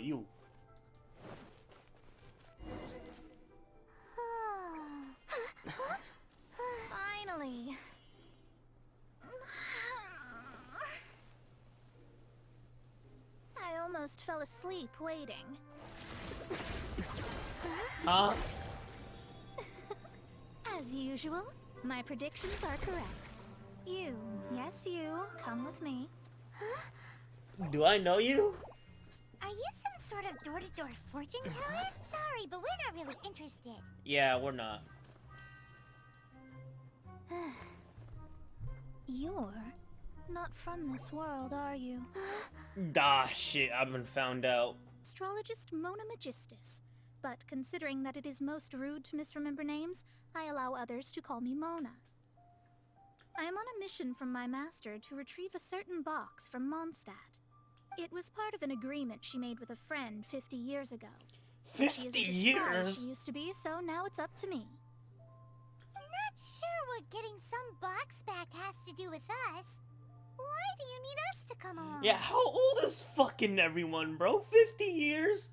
about you. Finally. I almost fell asleep waiting. Huh? As usual, my predictions are correct. You, yes you, come with me. Do I know you? Are you some sort of door-to-door fortune teller? Sorry, but we're not really interested. Yeah, we're not. You're not from this world, are you? Ah, shit, I've been found out. Astrologist Mona Magistus. But considering that it is most rude to misremember names, I allow others to call me Mona. I am on a mission from my master to retrieve a certain box from Mondstadt. It was part of an agreement she made with a friend 50 years ago. She 50 isn't as smart as years? she used to be, so now it's up to me. Not sure what getting some box back has to do with us. Why do you need us to come along? Yeah, how old is fucking everyone, bro? 50 years?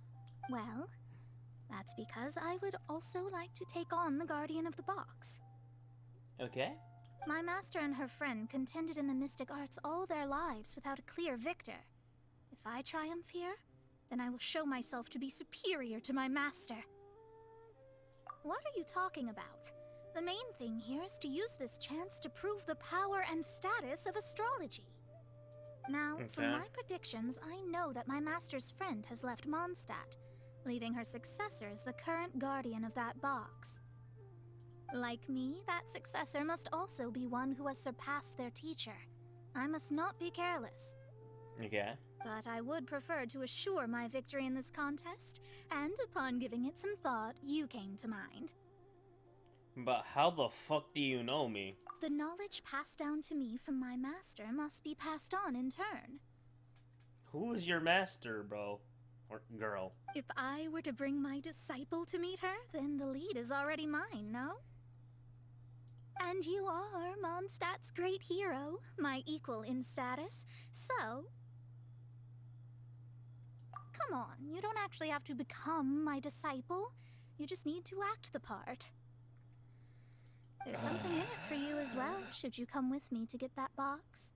Well, that's because I would also like to take on the guardian of the box. Okay. My master and her friend contended in the mystic arts all their lives without a clear victor. If I triumph here, then I will show myself to be superior to my master. What are you talking about? The main thing here is to use this chance to prove the power and status of astrology. Now, from Okay. my predictions, I know that my master's friend has left Mondstadt, leaving her successor as the current guardian of that box. Like me, that successor must also be one who has surpassed their teacher. I must not be careless. Okay. But I would prefer to assure my victory in this contest, and upon giving it some thought, you came to mind. But how the fuck do you know me? The knowledge passed down to me from my master must be passed on in turn. Who is your master, bro? Or girl? If I were to bring my disciple to meet her, then the lead is already mine, no? And you are Mondstadt's great hero, my equal in status, so... Come on, you don't actually have to become my disciple. You just need to act the part. There's something in it for you as well, should you come with me to get that box.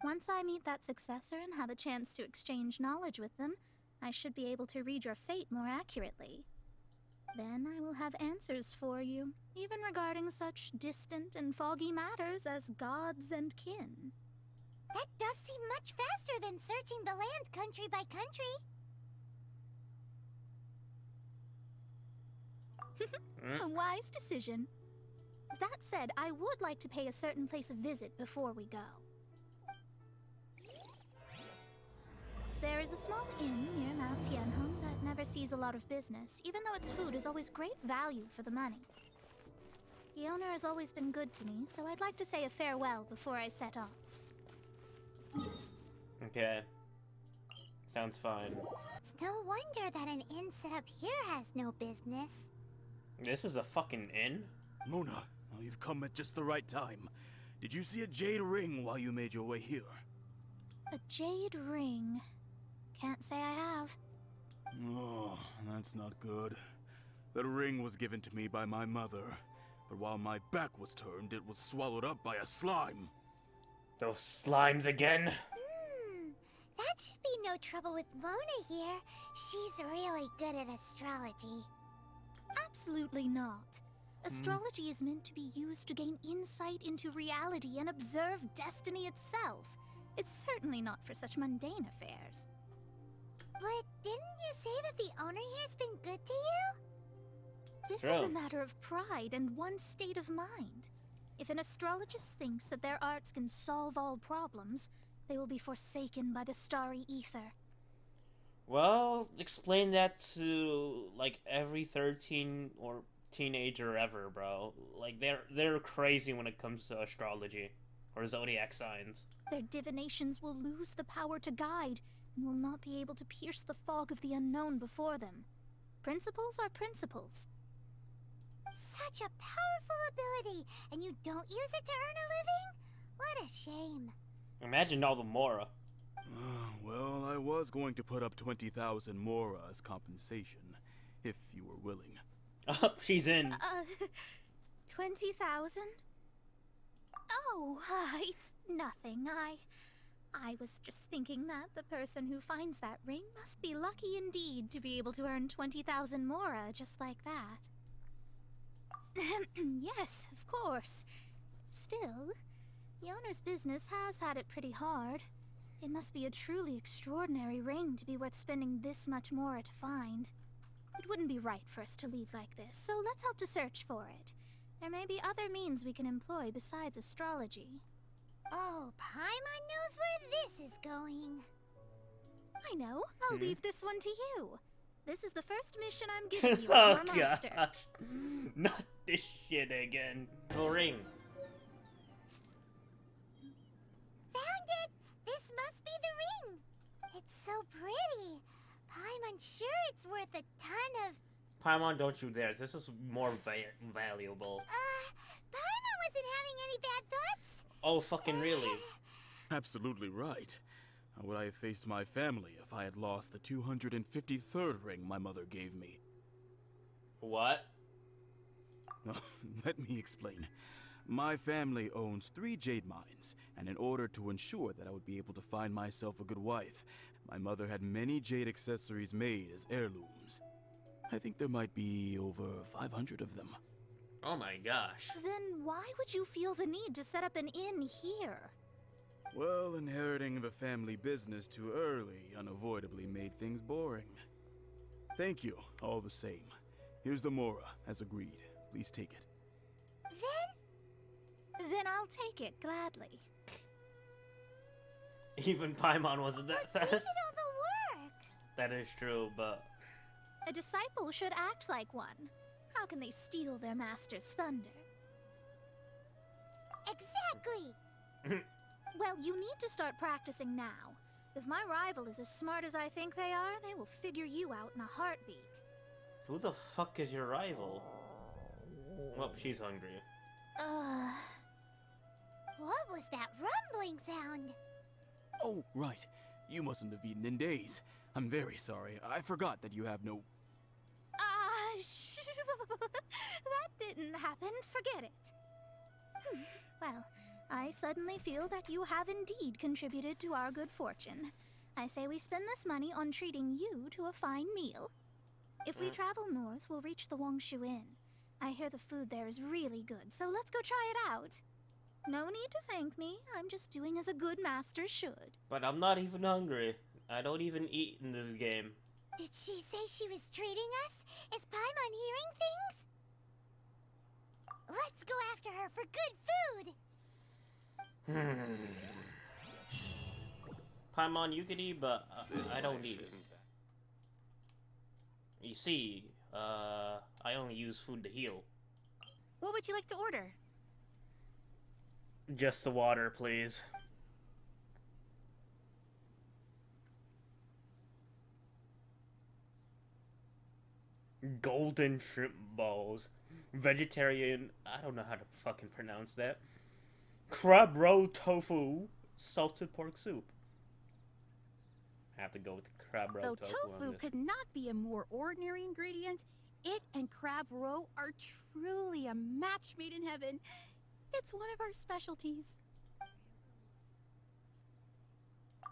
Once I meet that successor and have a chance to exchange knowledge with them, I should be able to read your fate more accurately. Then I will have answers for you, even regarding such distant and foggy matters as gods and kin. That does seem much faster than searching the land country by country. A wise decision. That said, I would like to pay a certain place a visit before we go. There is a small inn near Mount Tianheng that never sees a lot of business, even though its food is always great value for the money. The owner has always been good to me, so I'd like to say a farewell before I set off. Okay. Sounds fine. It's no wonder that an inn set up here has no business. This is a fucking inn? Mona, well, you've come at just the right time. Did you see a jade ring while you made your way here? A jade ring. Can't say I have. Oh, that's not good. That ring was given to me by my mother, but while my back was turned, it was swallowed up by a slime. Those slimes again? That should be no trouble with Mona here. She's really good at astrology. Absolutely not. Astrology is meant to be used to gain insight into reality and observe destiny itself. It's certainly not for such mundane affairs. But didn't you say that the owner here's been good to you? This True. is a matter of pride and one's state of mind. If an astrologist thinks that their arts can solve all problems, they will be forsaken by the starry ether. Well, explain that to, like, every 13 or teenager ever, bro. Like, they're crazy when it comes to astrology or zodiac signs. Their divinations will lose the power to guide and will not be able to pierce the fog of the unknown before them. Principles are principles. Such a powerful ability, and you don't use it to earn a living? What a shame. Imagine all the Mora. Well, I was going to put up 20,000 mora as compensation, if you were willing. Oh, she's in. 20,000? Oh, it's nothing. I was just thinking that the person who finds that ring must be lucky indeed to be able to earn 20,000 mora just like that. Yes, of course. Still, the owner's business has had it pretty hard. It must be a truly extraordinary ring to be worth spending this much mora to find. It wouldn't be right for us to leave like this, so let's help to search for it. There may be other means we can employ besides astrology. Oh, Paimon knows where this is going. I know. I'll leave this one to you. This is the first mission I'm giving you Oh as your master. gosh. Not this shit again. The ring. Found it! This must be the ring! It's so pretty. Paimon's sure it's worth a ton of... Paimon, don't you dare. This is more valuable. Paimon wasn't having any bad thoughts. Oh, fucking really? Absolutely right. How would I have faced my family if I had lost the 253rd ring my mother gave me? What? Let me explain. My family owns 3 jade mines, and in order to ensure that I would be able to find myself a good wife, my mother had many jade accessories made as heirlooms. I think there might be over 500 of them. Oh my gosh. Then why would you feel the need to set up an inn here? Well, inheriting the family business too early unavoidably made things boring. Thank you, all the same. Here's the mora, as agreed. Please take it. Then I'll take it gladly. Even Paimon wasn't that They fast. did all the work. That is true, but... A disciple should act like one. How can they steal their master's thunder? Exactly. Well, you need to start practicing now. If my rival is as smart as I think they are, they will figure you out in a heartbeat. Who the fuck is your rival? Well, she's hungry. What was that rumbling sound? Oh, right. You mustn't have eaten in days. I'm very sorry. I forgot that you have no... That didn't happen. Forget it. Well, I suddenly feel that you have indeed contributed to our good fortune. I say we spend this money on treating you to a fine meal. If we travel north, we'll reach the Wongshu Inn. I hear the food there is really good, so let's go try it out. No need to thank me. I'm just doing as a good master should. But I'm not even hungry. I don't even eat in this game. Did she say she was treating us? Is Paimon hearing things? Let's go after her for good food. Paimon, you can eat, but I don't eat. You see, I only use food to heal. What would you like to order? Just the water, please. Golden shrimp balls. Vegetarian, I don't know how to fucking pronounce that. Crab roe tofu. Salted pork soup. I have to go with the crab roe Though tofu. on tofu this. could not be a more ordinary ingredient, it and crab roe are truly a match made in heaven. It's one of our specialties.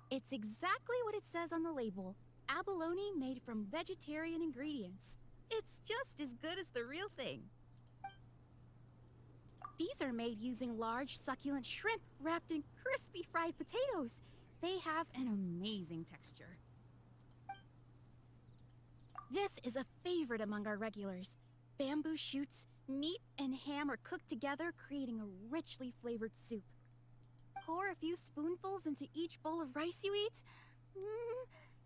It's exactly what it says on the label. Abalone made from vegetarian ingredients. It's just as good as the real thing. These are made using large, succulent shrimp wrapped in crispy fried potatoes. They have an amazing texture. This is a favorite among our regulars. Bamboo shoots, meat, and ham are cooked together, creating a richly flavored soup. Pour a few spoonfuls into each bowl of rice you eat.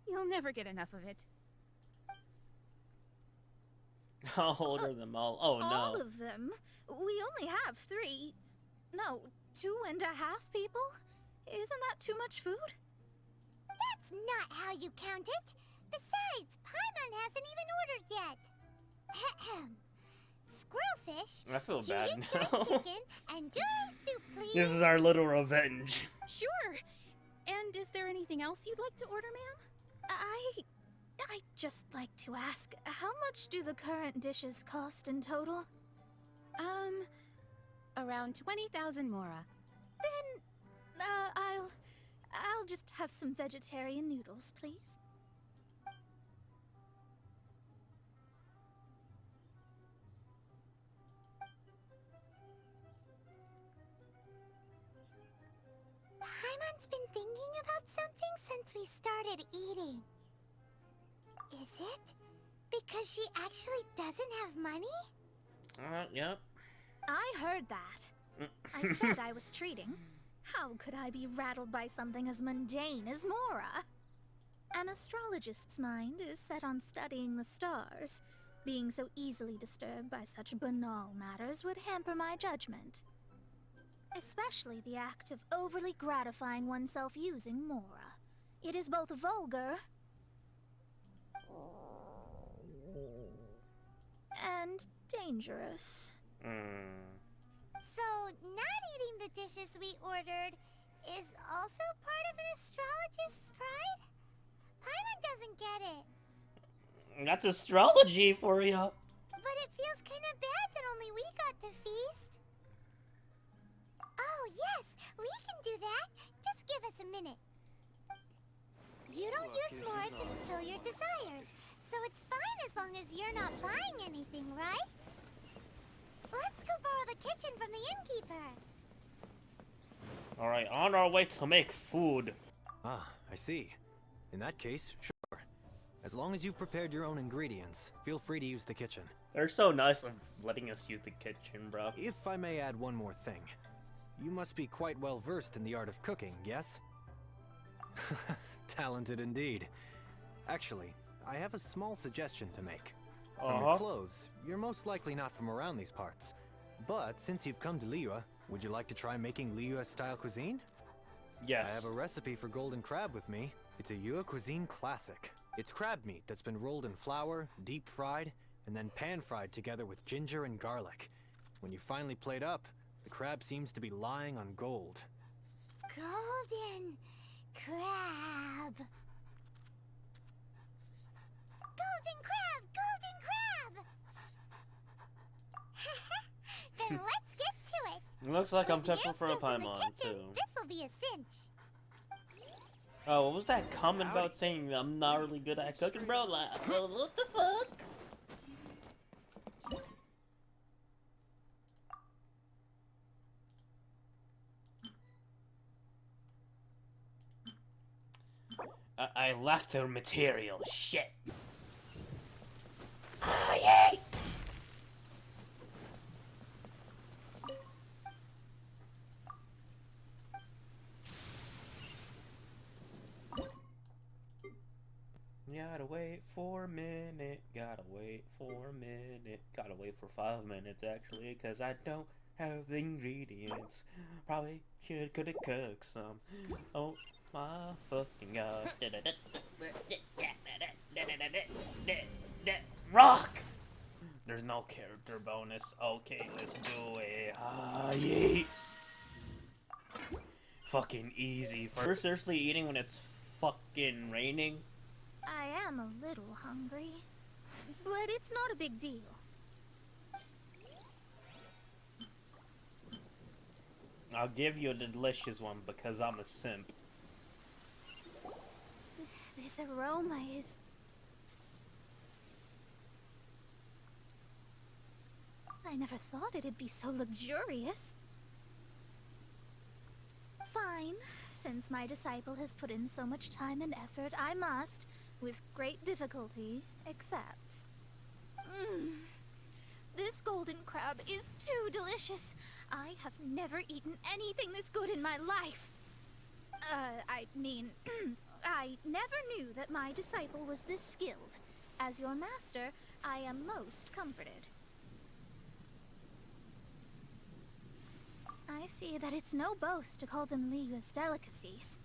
You'll never get enough of it. I'll order them all. Oh All no. of them? We only have 3. No, 2.5 people? Isn't that too much food? That's not how you count it. Besides, Paimon hasn't even ordered yet. Squirrelfish, I feel can bad you try now. chicken and dry soup, please? This is our little revenge. Sure. And is there anything else you'd like to order, ma'am? I'd just like to ask, how much do the current dishes cost in total? Around 20,000 mora. Then, I'll just have some vegetarian noodles, please. Paimon's been thinking about something since we started eating. Is it because she actually doesn't have money? Yep. I heard that. I said I was treating. How could I be rattled by something as mundane as Mora? An astrologist's mind is set on studying the stars. Being so easily disturbed by such banal matters would hamper my judgment. Especially the act of overly gratifying oneself using Mora. It is both vulgar and dangerous. So, not eating the dishes we ordered is also part of an astrologist's pride? Paimon doesn't get it. That's astrology for you. But it feels kind of bad that only we got to feast. Oh, yes, we can do that. Just give us a minute. You don't use Mora to fulfill your desires, so it's fine as long as you're not buying anything, right? Let's go borrow the kitchen from the innkeeper. Alright, on our way to make food. Ah, I see. In that case, sure. As long as you've prepared your own ingredients, feel free to use the kitchen. They're so nice of letting us use the kitchen, bro. If I may add one more thing. You must be quite well versed in the art of cooking, yes? Talented indeed. Actually, I have a small suggestion to make. From your clothes, you're most likely not from around these parts. But since you've come to Liyue, would you like to try making Liyue-style cuisine? Yes. I have a recipe for golden crab with me. It's a Liyue cuisine classic. It's crab meat that's been rolled in flour, deep fried, and then pan fried together with ginger and garlic. When you finally plate up, the crab seems to be lying on gold. Golden crab. Golden crab! Golden crab! Then let's get to it. Looks like I'm With your temple for a skills in the Paimon, kitchen, too. this'll be a cinch. Oh, what was that comment about saying I'm not really good at cooking, bro? Like, what the fuck? I lack the material. Shit. Ah, yay! Gotta wait for a minute, gotta wait for a minute, gotta wait for 5 minutes actually, cause I don't have the ingredients. Probably could've cooked some. Oh my fucking god. Rock! There's no character bonus. Okay, let's do it. Ah, yeet. Fucking easy. We're seriously eating when it's fucking raining. I am a little hungry, but it's not a big deal. I'll give you a delicious one because I'm a simp. This aroma is... I never thought it'd be so luxurious. Fine. Since my disciple has put in so much time and effort, I must, with great difficulty, accept. This golden crab is too delicious. I have never eaten anything this good in my life. I mean, I never knew that my disciple was this skilled. As your master, I am most comforted. I see that it's no boast to call them Liyue's delicacies.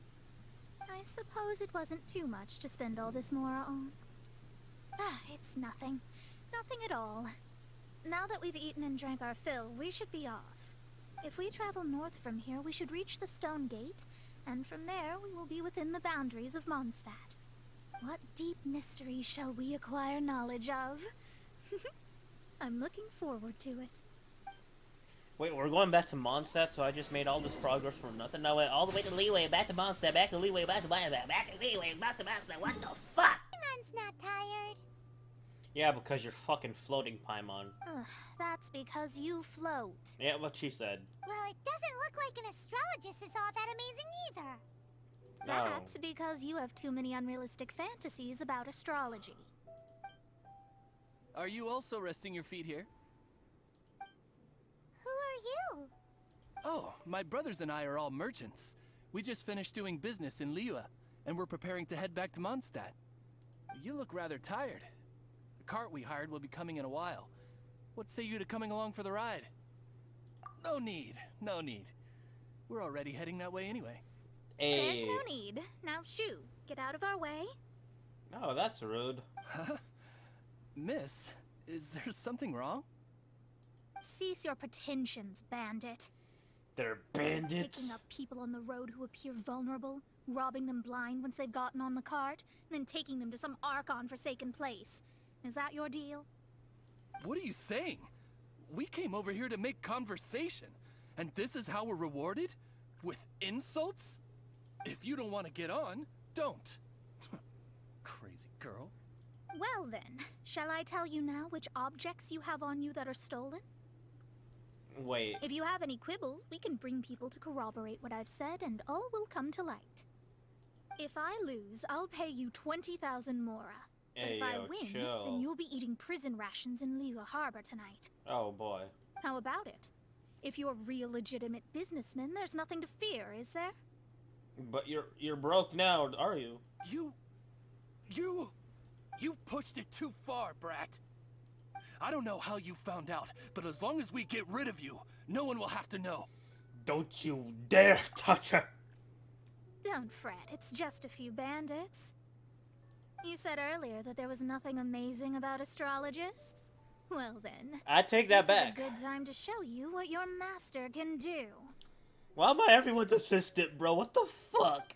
I suppose it wasn't too much to spend all this Mora on. It's nothing. Nothing at all. Now that we've eaten and drank our fill, we should be off. If we travel north from here, we should reach the stone gate, and from there we will be within the boundaries of Mondstadt. What deep mystery shall we acquire knowledge of? I'm looking forward to it. Wait, we're going back to Mondstadt, so I just made all this progress for nothing? No, wait, all the way to Leeway, back to Mondstadt, back to Leeway, back to Mondstadt, back to Leeway, back to Mondstadt, what the fuck? Paimon's not tired. Yeah, because you're fucking floating, Paimon. Ugh, that's because you float. Yeah, what she said. Well, it doesn't look like an astrologist is all that amazing either. No. That's because you have too many unrealistic fantasies about astrology. Are you also resting your feet here? Who are you? Oh, my brothers and I are all merchants. We just finished doing business in Liyue, and we're preparing to head back to Mondstadt. You look rather tired. The cart we hired will be coming in a while. What say you to coming along for the ride? No need, no need. We're already heading that way anyway. There's Hey. no need. Now shoo, get out of our way. No, that's rude. Huh? Miss, is there something wrong? Cease your pretensions, bandit. They're bandits. Picking up people on the road who appear vulnerable, robbing them blind once they've gotten on the cart, and then taking them to some Archon-forsaken place. Is that your deal? What are you saying? We came over here to make conversation, and this is how we're rewarded? With insults? If you don't want to get on, don't. Crazy girl. Well then, shall I tell you now which objects you have on you that are stolen? Wait. If you have any quibbles, we can bring people to corroborate what I've said and all will come to light. If I lose, I'll pay you 20,000 Mora. But Hey, if I yo, win, chill. then you'll be eating prison rations in Liyue Harbor tonight. Oh, boy. How about it? If you're a real legitimate businessman, there's nothing to fear, is there? But you're broke now, are you? You've pushed it too far, brat. I don't know how you found out, but as long as we get rid of you, no one will have to know. Don't you dare touch her! Don't fret, it's just a few bandits. You said earlier that there was nothing amazing about astrologists? Well then, I take that this back. is a good time to show you what your master can do. Why am I everyone's assistant, bro? What the fuck?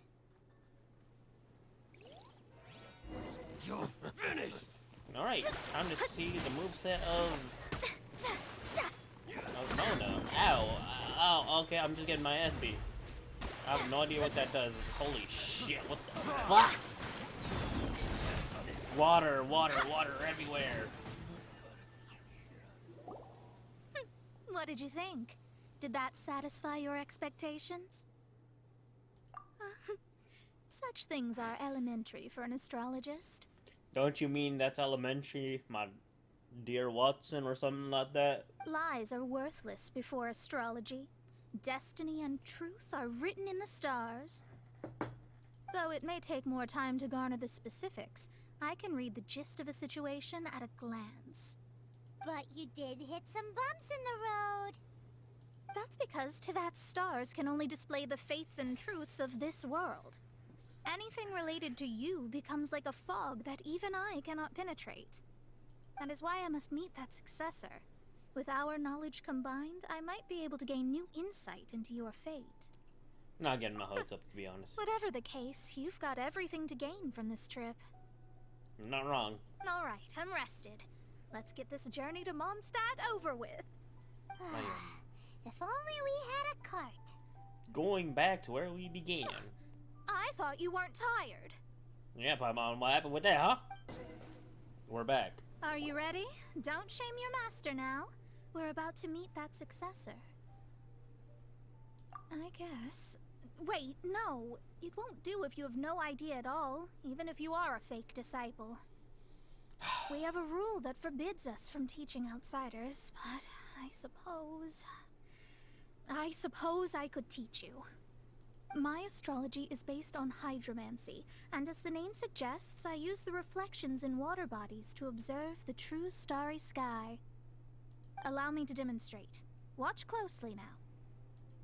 You're finished! Alright, time to see the moveset of Mona. Ow. Ow, okay, I'm just getting my ass beat. I have no idea what that does. Holy shit, what the fuck? Water, water, water everywhere. What did you think? Did that satisfy your expectations? Such things are elementary for an astrologist. Don't you mean that's elementary, my dear Watson, or something like that? Lies are worthless before astrology. Destiny and truth are written in the stars. Though it may take more time to garner the specifics, I can read the gist of a situation at a glance. But you did hit some bumps in the road. That's because Tivat's stars can only display the fates and truths of this world. Anything related to you becomes like a fog that even I cannot penetrate. That is why I must meet that successor. With our knowledge combined, I might be able to gain new insight into your fate. Not getting my hopes up, to be honest. Whatever the case, you've got everything to gain from this trip. You're not wrong. All right, I'm rested. Let's get this journey to Mondstadt over with. If only we had a cart. Going back to where we began. I thought you weren't tired. Yeah, Paimon, what happened with that, huh? We're back. Are you ready? Don't shame your master now. We're about to meet that successor. I guess. Wait, no. It won't do if you have no idea at all, even if you are a fake disciple. We have a rule that forbids us from teaching outsiders, but I suppose I could teach you. My astrology is based on hydromancy, and as the name suggests, I use the reflections in water bodies to observe the true starry sky. Allow me to demonstrate. Watch closely now.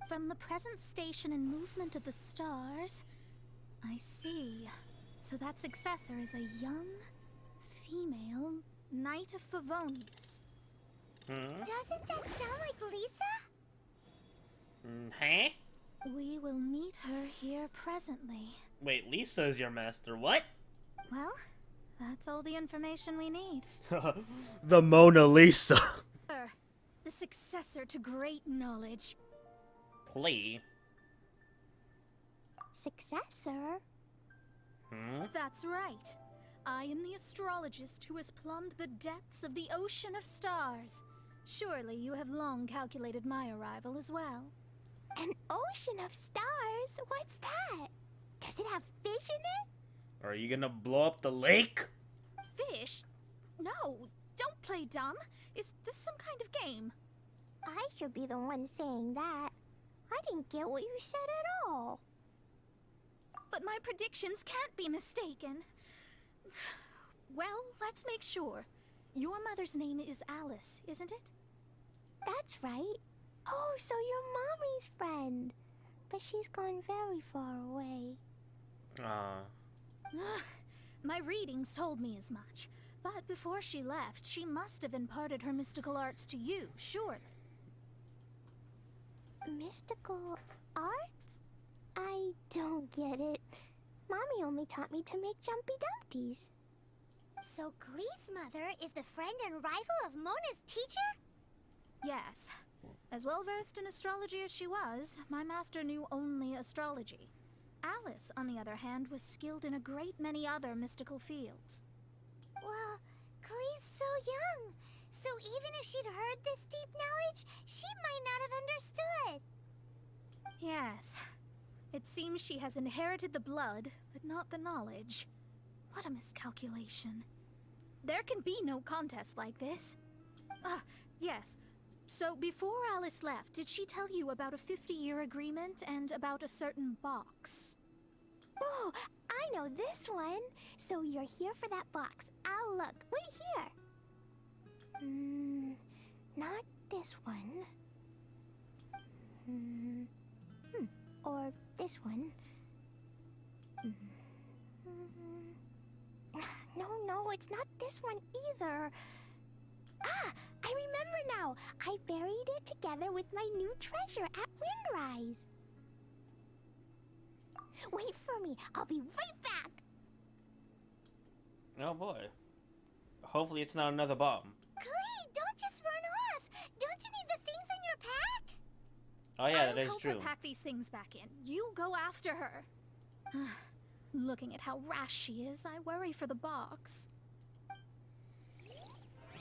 From the present station and movement of the stars, I see. So that successor is a young, female Knight of Favonius. Doesn't that sound like Lisa? Huh? We will meet her here presently. Wait, Lisa's your master. What? Well, that's all the information we need. The Mona Lisa. The successor to great knowledge. Klee? Successor? Hmm? That's right. I am the astrologist who has plumbed the depths of the ocean of stars. Surely you have long calculated my arrival as well. An ocean of stars? What's that? Does it have fish in it? Are you gonna blow up the lake? Fish? No, don't play dumb. Is this some kind of game? I should be the one saying that. I didn't get what you said at all. But my predictions can't be mistaken. Well, let's make sure. Your mother's name is Alice, isn't it? That's right. Oh, so you're Mommy's friend. But she's gone very far away. My readings told me as much. But before she left, she must have imparted her mystical arts to you, surely. Mystical arts? I don't get it. Mommy only taught me to make jumpy dumpties. So Glee's mother is the friend and rival of Mona's teacher? Yes. As well versed in astrology as she was, my master knew only astrology. Alice, on the other hand, was skilled in a great many other mystical fields. Well, Glee's so young. So even if she'd heard this deep knowledge, she might not have understood. Yes. It seems she has inherited the blood, but not the knowledge. What a miscalculation. There can be no contest like this. Yes. So before Alice left, did she tell you about a 50-year agreement and about a certain box? Oh, I know this one. So you're here for that box. I'll look. Wait here. Not this one. Or this one. No, it's not this one either. Ah, I remember now. I buried it together with my new treasure at Windrise. Wait for me. I'll be right back. Oh boy. Hopefully it's not another bomb. Glee, don't just run off. Don't you need the things in your pack? Oh yeah, I'll that is help true. her pack these things back in. You go after her. Looking at how rash she is, I worry for the box.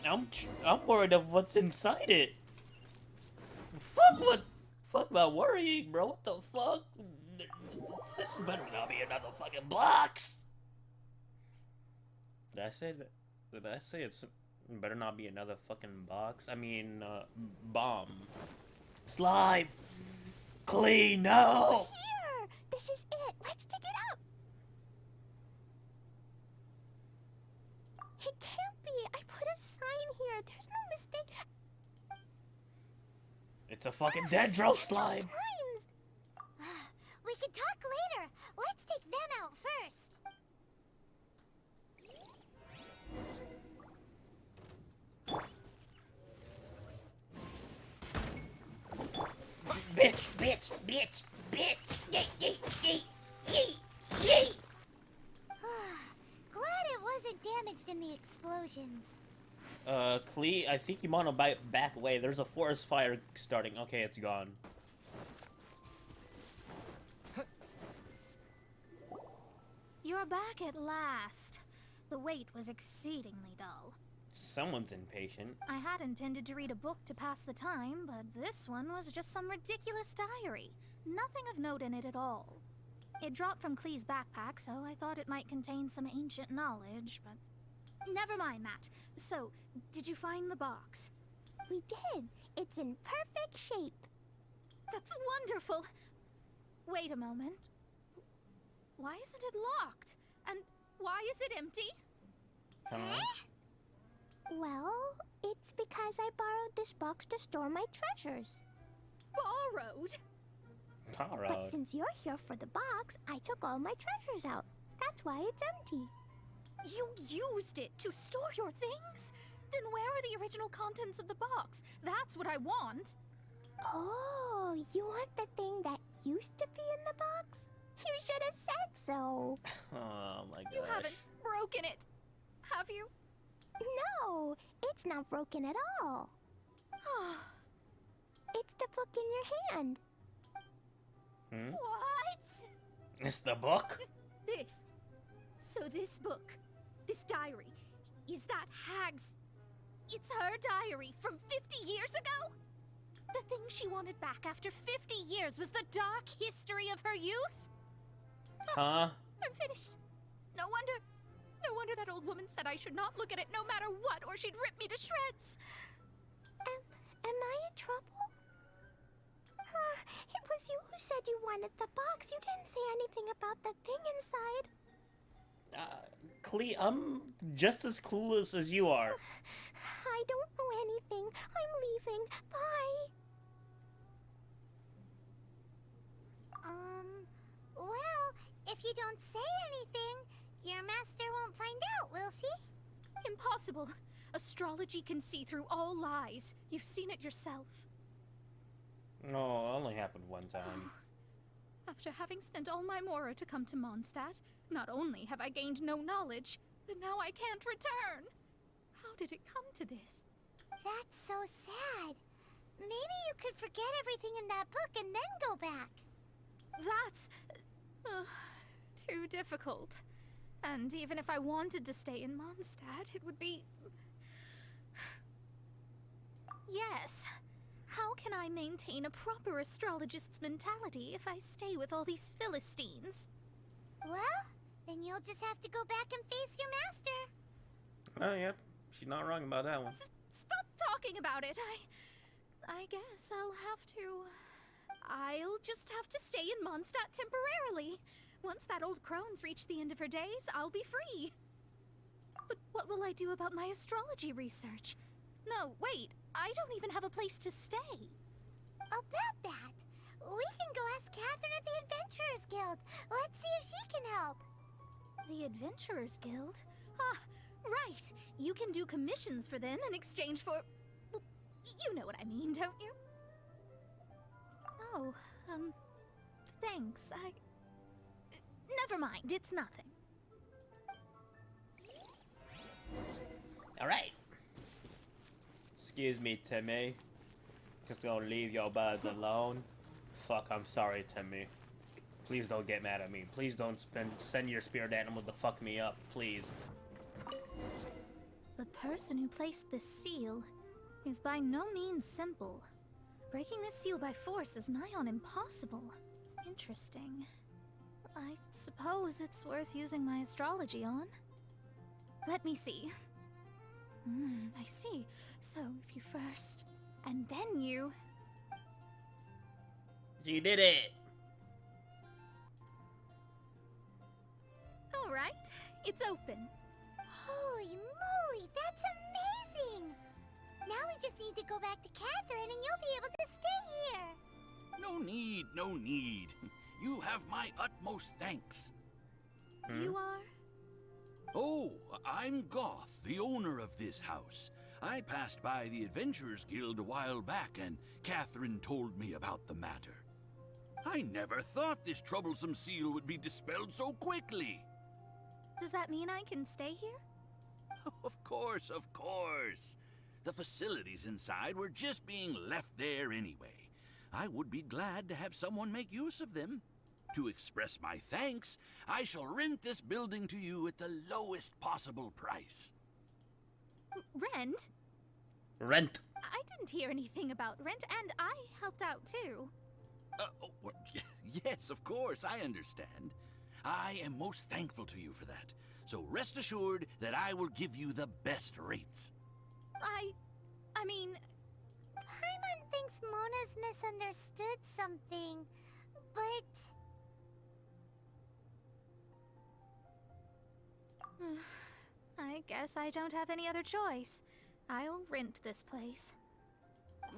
I'm worried of what's inside it. Fuck about worrying, bro. What the fuck? This better not be another fucking box. Did I say that? Did I say it's better not be another fucking box? I mean, bomb. Slime. Clean, no. Here. This is it. Let's dig it up. It can't be. I put a sign here. There's no mistake. It's a fucking Dendro slime. Slimes. We can talk later. Let's take them out first. Bitch. Yay. Glad it wasn't damaged in the explosions. Klee, I think you want to back away. There's a forest fire starting. Okay, it's gone. You're back at last. The wait was exceedingly dull. Someone's impatient. I had intended to read a book to pass the time, but this one was just some ridiculous diary. Nothing of note in it at all. It dropped from Klee's backpack, so I thought it might contain some ancient knowledge, but... Never mind that. So, did you find the box? We did. It's in perfect shape. That's wonderful! Wait a moment. Why isn't it locked? And why is it empty? Well, it's because I borrowed this box to store my treasures. Borrowed? But since you're here for the box, I took all my treasures out. That's why it's empty. You used it to store your things? Then where are the original contents of the box? That's what I want. Oh, you want the thing that used to be in the box? You should have said so. Oh my gosh. You haven't broken it, have you? No, it's not broken at all. It's the book in your hand. Hmm? What? It's the book? This. So this book, this diary, is that Hag's... It's her diary from 50 years ago? The thing she wanted back after 50 years was the dark history of her youth? Huh? I'm finished. No wonder that old woman said I should not look at it no matter what, or she'd rip me to shreds. Am I in trouble? It was you who said you wanted the box. You didn't say anything about the thing inside. I'm just as clueless as you are. I don't know anything. I'm leaving. Bye. Well, if you don't say anything, your master won't find out, will she? Impossible. Astrology can see through all lies. You've seen it yourself. No, it only happened one time. After having spent all my mora to come to Mondstadt, not only have I gained no knowledge, but now I can't return. How did it come to this? That's so sad. Maybe you could forget everything in that book and then go back. That's... too difficult. And even if I wanted to stay in Mondstadt, it would be... Yes. How can I maintain a proper astrologist's mentality if I stay with all these Philistines? Well, then you'll just have to go back and face your master. Oh, yep. She's not wrong about that one. Stop talking about it. I guess I'll just have to stay in Mondstadt temporarily. Once that old crone's reached the end of her days, I'll be free. But what will I do about my astrology research? No, wait. I don't even have a place to stay. About that, we can go ask Catherine at the Adventurers Guild. Let's see if she can help. The Adventurers Guild? Ah, right. You can do commissions for them in exchange for... Well, you know what I mean, don't you? Oh, thanks. Never mind, it's nothing. Alright. Excuse me, Timmy. Just gonna leave your birds alone. Fuck, I'm sorry, Timmy. Please don't get mad at me. Please don't send your spirit animal to fuck me up, please. The person who placed this seal is by no means simple. Breaking this seal by force is nigh on impossible. Interesting. I suppose it's worth using my astrology on. Let me see. I see. So, if you first, and then you... You did it! Alright, it's open. Holy moly, that's amazing! Now we just need to go back to Catherine and you'll be able to stay here. No need, no need. You have my utmost thanks. You are? Oh, I'm Goth, the owner of this house. I passed by the Adventurers Guild a while back, and Catherine told me about the matter. I never thought this troublesome seal would be dispelled so quickly. Does that mean I can stay here? Of course, of course. The facilities inside were just being left there anyway. I would be glad to have someone make use of them. To express my thanks, I shall rent this building to you at the lowest possible price. Rent? Rent. I didn't hear anything about rent, and I helped out too. Yes, of course, I understand. I am most thankful to you for that. So rest assured that I will give you the best rates. I mean... Paimon thinks Mona's misunderstood something, but... I guess I don't have any other choice. I'll rent this place.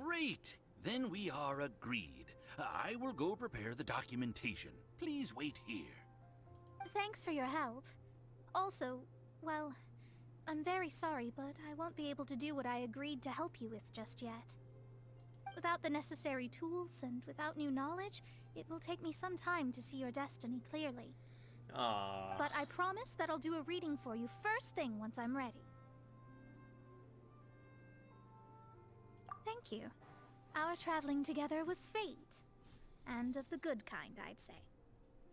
Great! Then we are agreed. I will go prepare the documentation. Please wait here. Thanks for your help. Also, well, I'm very sorry, but I won't be able to do what I agreed to help you with just yet. Without the necessary tools and without new knowledge, it will take me some time to see your destiny clearly. Aww. But I promise that I'll do a reading for you first thing once I'm ready. Thank you. Our traveling together was fate. And of the good kind, I'd say.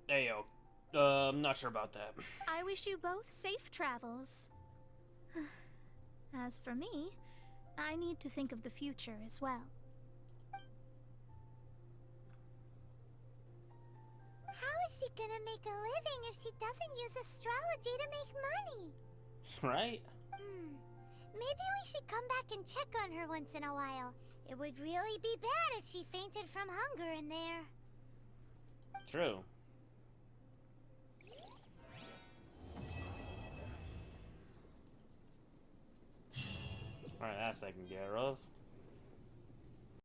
Hey, yo. I'm not sure about that. I wish you both safe travels. As for me, I need to think of the future as well. How is she gonna make a living if she doesn't use astrology to make money? Right? Maybe we should come back and check on her once in a while. It would really be bad if she fainted from hunger in there. True. Alright, that's taken care of.